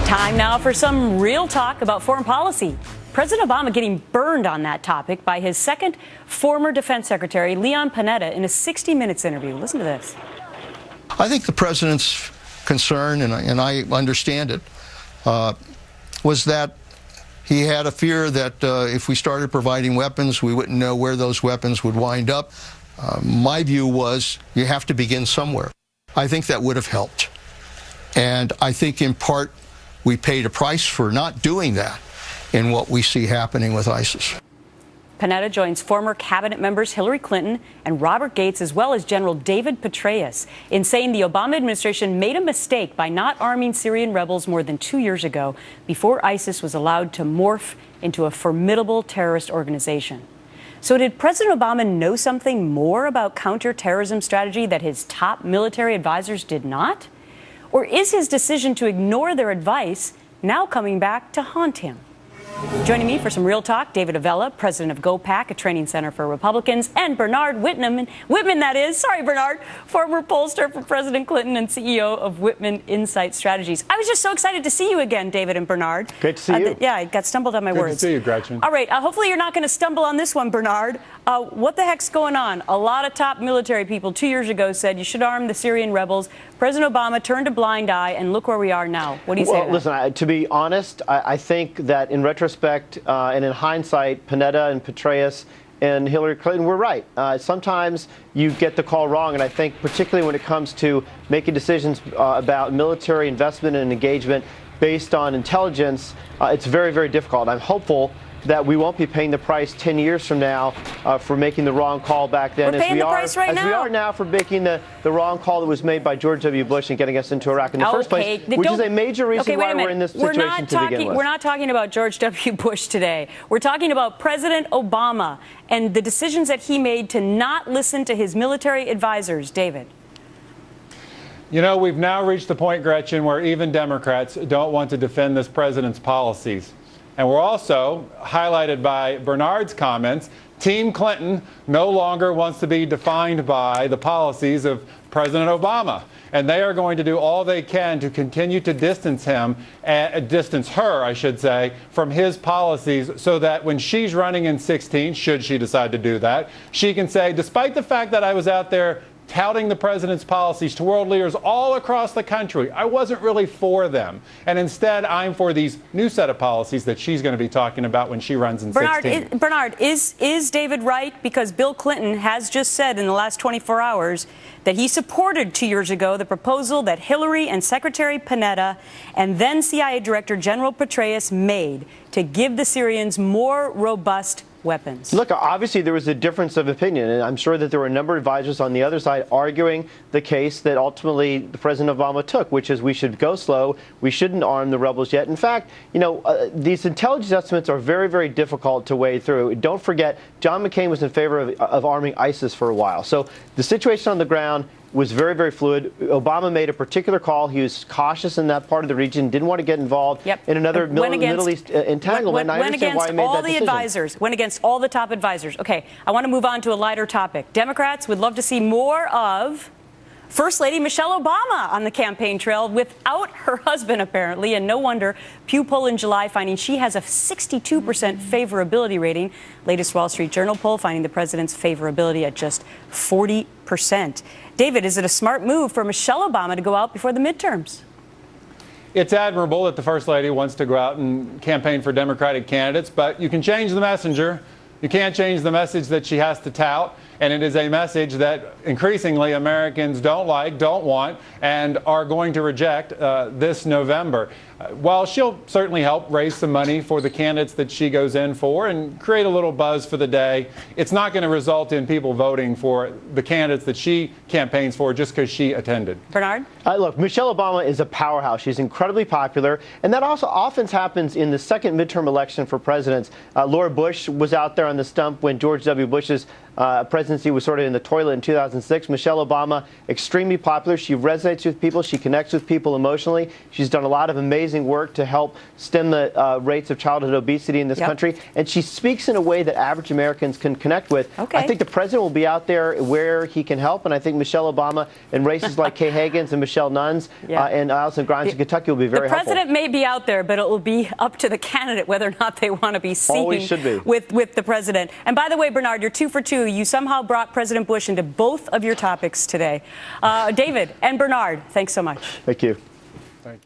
Time now for some real talk about foreign policy. President Obama getting burned on that topic by his second former defense secretary, Leon Panetta, in a 60 Minutes interview. Listen to this. I think the president's concern, and I understand it, was that he had a fear that if we started providing weapons, we wouldn't know where those weapons would wind up. My view was you have to begin somewhere. I think that would have helped. And I think in part we paid a price for not doing that in what we see happening with ISIS. Panetta joins former cabinet members Hillary Clinton and Robert Gates, as well as General David Petraeus, in saying the Obama administration made a mistake by not arming Syrian rebels more than 2 years ago, before ISIS was allowed to morph into a formidable terrorist organization. So did President Obama know something more about counterterrorism strategy that his top military advisors did not? Or is his decision to ignore their advice now coming back to haunt him? Joining me for some real talk, David Avella, president of GoPac, a training center for Republicans, and Bernard Whitman, that is, sorry, Bernard, former pollster for President Clinton and CEO of Whitman Insight Strategies. I was just so excited to see you again, David and Bernard. Great to see you. Yeah, I got stumbled on my words. Good to see you, Gretchen. All right, hopefully you're not going to stumble on this one, Bernard. What the heck's going on? A lot of top military people 2 years ago said you should arm the Syrian rebels. President Obama turned a blind eye, and look where we are now. What do you say to that? Listen, to be honest, I think that in retrospect and in hindsight, Panetta and Petraeus and Hillary Clinton were right. Sometimes you get the call wrong, and I think particularly when it comes to making decisions about military investment and engagement based on intelligence, it's very, very difficult. I'm hopeful that we won't be paying the price 10 years from now for making the wrong call back then. We're paying the price right now. As we are now for making the wrong call that was made by George W. Bush and getting us into Iraq in the first place, which is a major reason why we're in this situation to begin with. We're not talking about George W. Bush today. We're talking about President Obama and the decisions that he made to not listen to his military advisors. David. You know, we've now reached the point, Gretchen, where even Democrats don't want to defend this president's policies. And we're also highlighted by Bernard's comments. Team Clinton no longer wants to be defined by the policies of President Obama. And they are going to do all they can to continue to distance her, I should say, from his policies, so that when she's running in 16, should she decide to do that, she can say, despite the fact that I was out there touting the president's policies to world leaders all across the country, I wasn't really for them. And instead, I'm for these new set of policies that she's going to be talking about when she runs in 16. Bernard, is David right? Because Bill Clinton has just said in the last 24 hours that he supported 2 years ago the proposal that Hillary and Secretary Panetta and then CIA Director General Petraeus made to give the Syrians more robust weapons. Look, obviously there was a difference of opinion, and I'm sure that there were a number of advisors on the other side arguing the case that ultimately President Obama took, which is we should go slow, we shouldn't arm the rebels yet. In fact, you know, these intelligence estimates are very, very difficult to wade through. Don't forget, John McCain was in favor of arming ISIS for a while. So the situation on the ground was very, very fluid. Obama made a particular call. He was cautious in that part of the region, didn't want to get involved in another Middle East entanglement. Went against all the advisors, went against all the top advisors. Okay, I want to move on to a lighter topic. Democrats would love to see more of First Lady Michelle Obama on the campaign trail without her husband, apparently, and no wonder. Pew poll in July finding she has a 62% favorability rating. Latest Wall Street Journal poll finding the president's favorability at just 40%. David, is it a smart move for Michelle Obama to go out before the midterms? It's admirable that the First Lady wants to go out and campaign for Democratic candidates, but you can change the messenger. You can't change the message that she has to tout. And it is a message that increasingly Americans don't like, don't want, and are going to reject this November. While she'll certainly help raise some money for the candidates that she goes in for and create a little buzz for the day, it's not going to result in people voting for the candidates that she campaigns for just because she attended. Bernard? Look, Michelle Obama is a powerhouse. She's incredibly popular, and that also often happens in the second midterm election for presidents. Laura Bush was out there on the stump when George W. Bush's presidency presidency was sort of in the toilet in 2006. Michelle Obama, extremely popular. She resonates with people. She connects with people emotionally. She's done a lot of amazing work to help stem the rates of childhood obesity in this country. And she speaks in a way that average Americans can connect with. I think the president will be out there where he can help. And I think Michelle Obama in races like Kay Hagan's and Michelle Nunn's and Allison Grimes in Kentucky will be very helpful. The president may be out there, but it will be up to the candidate whether or not they want to be seen with the president. And by the way, Bernard, you're 2 for 2. You somehow brought President Bush into both of your topics today. David and Bernard, thanks so much. Thank you.